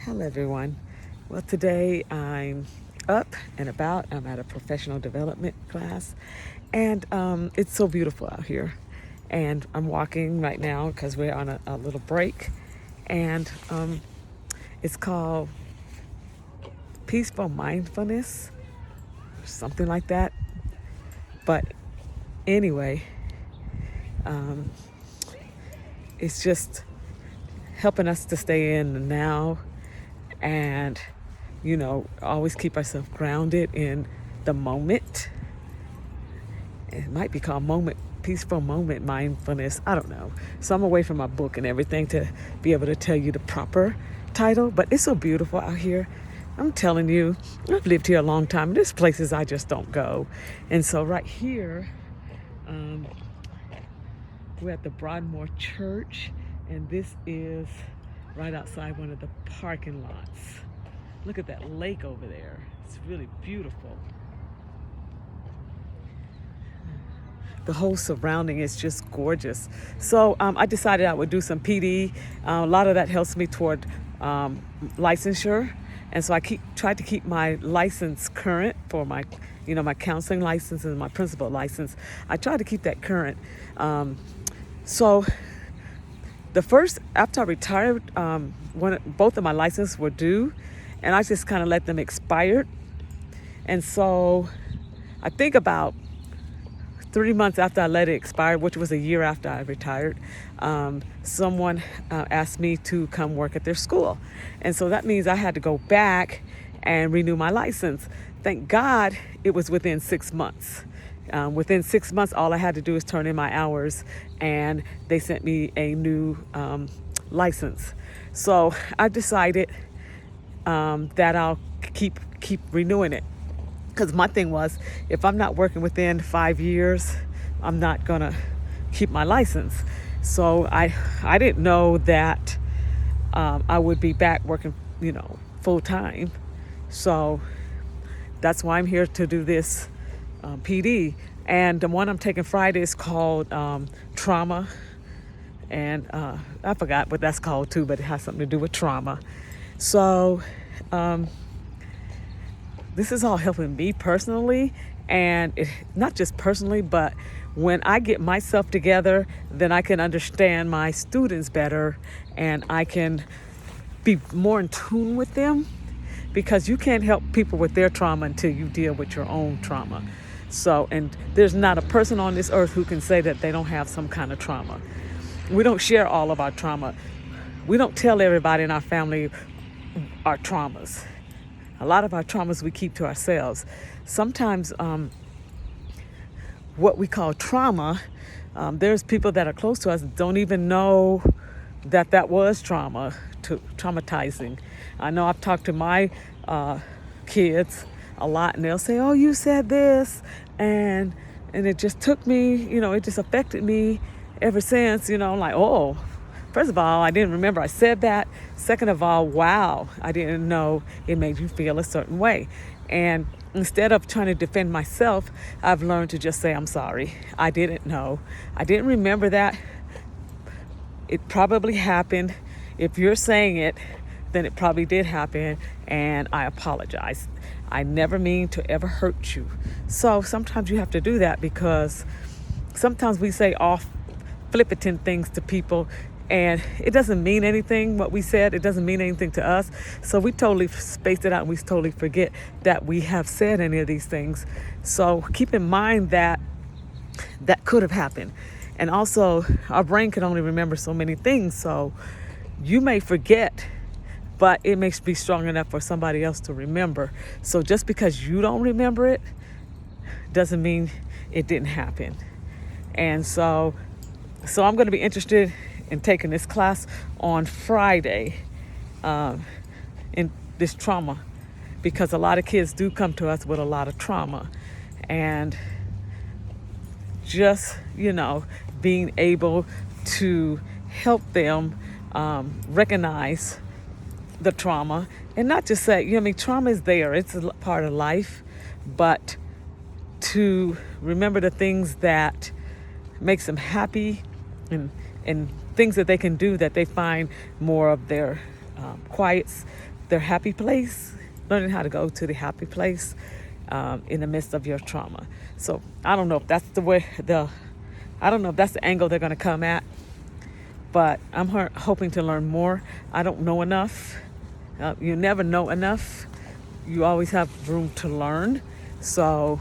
Hello, everyone. Well, today I'm up and about. I'm at a professional development class, and it's so beautiful out here. And I'm walking right now because we're on a little break, and it's called Peaceful Mindfulness, something like that. But anyway, um, it's just helping us to stay in the now and always keep ourselves grounded in the moment. It might be called peaceful moment mindfulness. I don't know. So I'm away from my book and everything to be able to tell you the proper title, but it's so beautiful out here. I'm telling you, I've lived here a long time. There's places I just don't go. And so right here, we're at the Broadmoor Church, and this is right outside one of the parking lots. Look at that lake over there. It's really beautiful. The whole surrounding is just gorgeous. So I decided I would do some PD. A lot of that helps me toward licensure. And so I tried to keep my license current for my counseling license and my principal license. I tried to keep that current. So after I retired, both of my licenses were due, and I just kind of let them expire. And so I think about 3 months after I let it expire, which was a year after I retired, someone asked me to come work at their school. And so that means I had to go back and renew my license. Thank God it was within 6 months. Within 6 months, all I had to do is turn in my hours, and they sent me a new license. So I decided that I'll keep renewing it. Because my thing was, if I'm not working within 5 years, I'm not gonna keep my license. So I didn't know that I would be back working, full time. So that's why I'm here to do this PD. And the one I'm taking Friday is called trauma. And I forgot what that's called too, but it has something to do with trauma. So this is all helping me personally, and not just personally, but when I get myself together, then I can understand my students better, and I can be more in tune with them, because you can't help people with their trauma until you deal with your own trauma. So, and there's not a person on this earth who can say that they don't have some kind of trauma. We don't share all of our trauma. We don't tell everybody in our family our traumas. A lot of our traumas we keep to ourselves. Sometimes what we call trauma, there's people that are close to us don't even know that was traumatizing. I know I've talked to my kids a lot, and they'll say, "Oh, you said this, and it just took me, it just affected me ever since." I'm like, oh. First of all, I didn't remember I said that. Second of all, wow, I didn't know it made you feel a certain way. And instead of trying to defend myself, I've learned to just say, I'm sorry. I didn't know. I didn't remember that. It probably happened. If you're saying it, then it probably did happen, and I apologize. I never mean to ever hurt you. So sometimes you have to do that, because sometimes we say flippant things to people, and it doesn't mean anything what we said. It doesn't mean anything to us. So we totally space it out, and we totally forget that we have said any of these things. So keep in mind that could have happened. And also, our brain can only remember so many things. So you may forget, but it may be strong enough for somebody else to remember. So just because you don't remember it doesn't mean it didn't happen. And so I'm going to be interested in taking this class on Friday in this trauma, because a lot of kids do come to us with a lot of trauma, and just being able to help them recognize the trauma, and not just say, trauma is there, it's a part of life, but to remember the things that makes them happy, and things that they can do that they find more of their quiets their happy place, learning how to go to the happy place in the midst of your trauma. So I don't know if that's I don't know if that's the angle they're going to come at, but I'm hoping to learn more. I don't know enough. You never know enough. You always have room to learn. So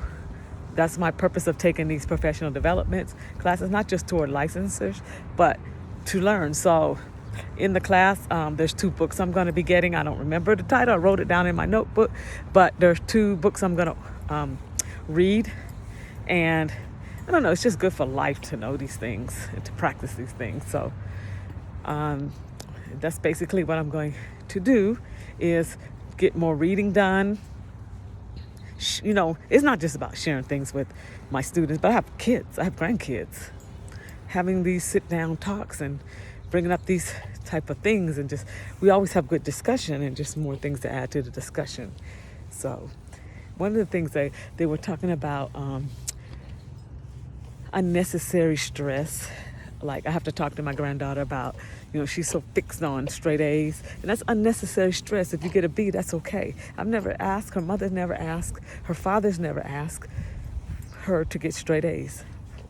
that's my purpose of taking these professional development classes, not just toward licensures, but to learn. So in the class, there's 2 books I'm going to be getting. I don't remember the title. I wrote it down in my notebook, but there's 2 books I'm going to read. And I don't know, it's just good for life to know these things and to practice these things. So that's basically what I'm going to do, is get more reading done. It's not just about sharing things with my students, but I have kids, I have grandkids. Having these sit-down talks and bringing up these type of things, and just, we always have good discussion and just more things to add to the discussion. So one of the things they were talking about, unnecessary stress. Like, I have to talk to my granddaughter about, she's so fixed on straight A's, and that's unnecessary stress. If you get a B, that's okay. I've never asked, her mother never asked, her father's never asked her to get straight A's.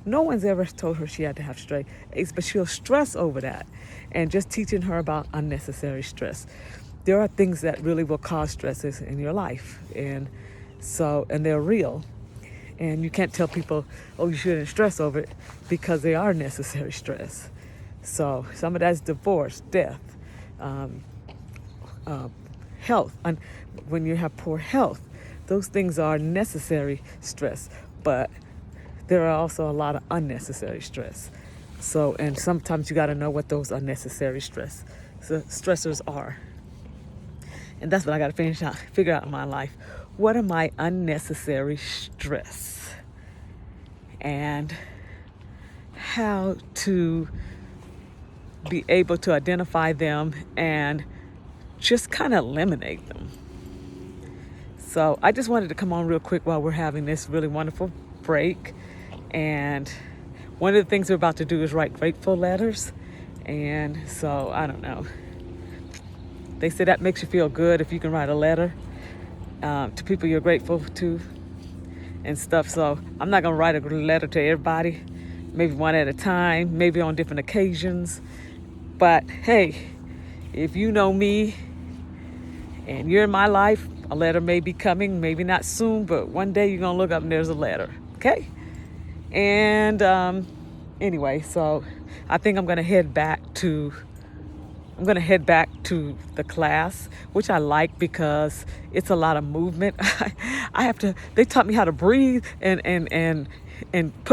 No one's ever told her she had to have straight A's, but she'll stress over that. And just teaching her about unnecessary stress. There are things that really will cause stresses in your life, and they're real. And you can't tell people, oh, you shouldn't stress over it, because they are necessary stress. So some of that's divorce, death, health. And when you have poor health, those things are necessary stress. But there are also a lot of unnecessary stress. So, and sometimes you got to know what those unnecessary stressors are. And that's what I got to figure out in my life. What are my unnecessary stress? And how to be able to identify them and just kind of eliminate them. So I just wanted to come on real quick while we're having this really wonderful break. And one of the things we're about to do is write grateful letters. And so, I don't know. They say that makes you feel good if you can write a letter to people you're grateful to and stuff. So I'm not going to write a letter to everybody, maybe one at a time, maybe on different occasions. But hey, if you know me and you're in my life, a letter may be coming, maybe not soon, but one day you're going to look up and there's a letter. Okay? And anyway, so I think I'm going to head back to the class, which I like because it's a lot of movement. They taught me how to breathe and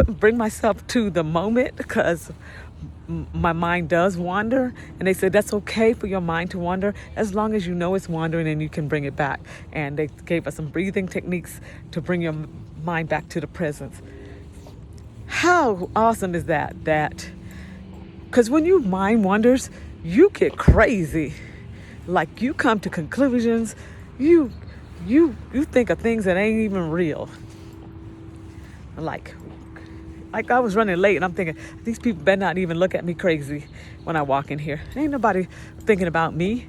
bring myself to the moment, because my mind does wander. And they said that's okay for your mind to wander as long as you know it's wandering and you can bring it back. And they gave us some breathing techniques to bring your mind back to the present. How awesome is that? Because when your mind wanders, you get crazy. Like, you come to conclusions. You think of things that ain't even real. Like I was running late and I'm thinking, these people better not even look at me crazy when I walk in here. Ain't nobody thinking about me.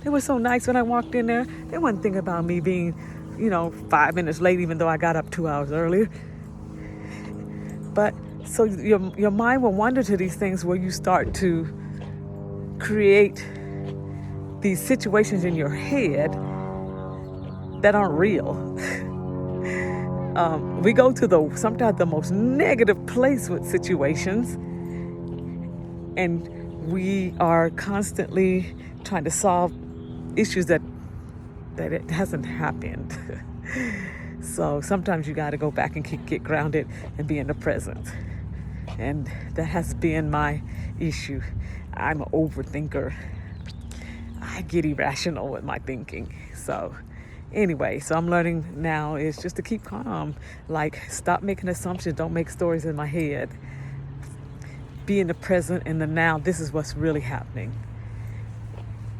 They were so nice when I walked in there. They wasn't thinking about me being, 5 minutes late, even though I got up 2 hours earlier. But so your mind will wander to these things where you start to create these situations in your head that aren't real. We go to sometimes the most negative place with situations, and we are constantly trying to solve issues that it hasn't happened. So sometimes you got to go back and get grounded and be in the present. And that has been my issue. I'm an overthinker. I get irrational with my thinking. So anyway, so I'm learning now is just to keep calm. Like, stop making assumptions. Don't make stories in my head. Be in the present and the now. This is what's really happening.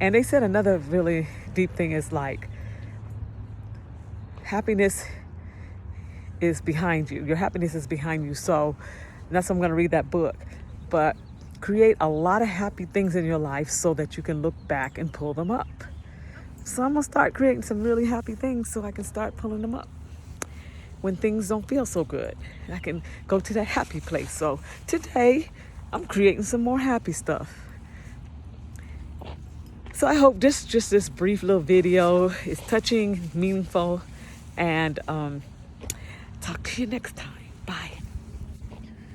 And they said another really deep thing is like, happiness is behind you. Your happiness is behind you. So that's why I'm going to read that book. But create a lot of happy things in your life so that you can look back and pull them up. So I'm going to start creating some really happy things so I can start pulling them up when things don't feel so good. I can go to that happy place. So today, I'm creating some more happy stuff. So I hope this brief little video is touching, meaningful, and talk to you next time. Bye.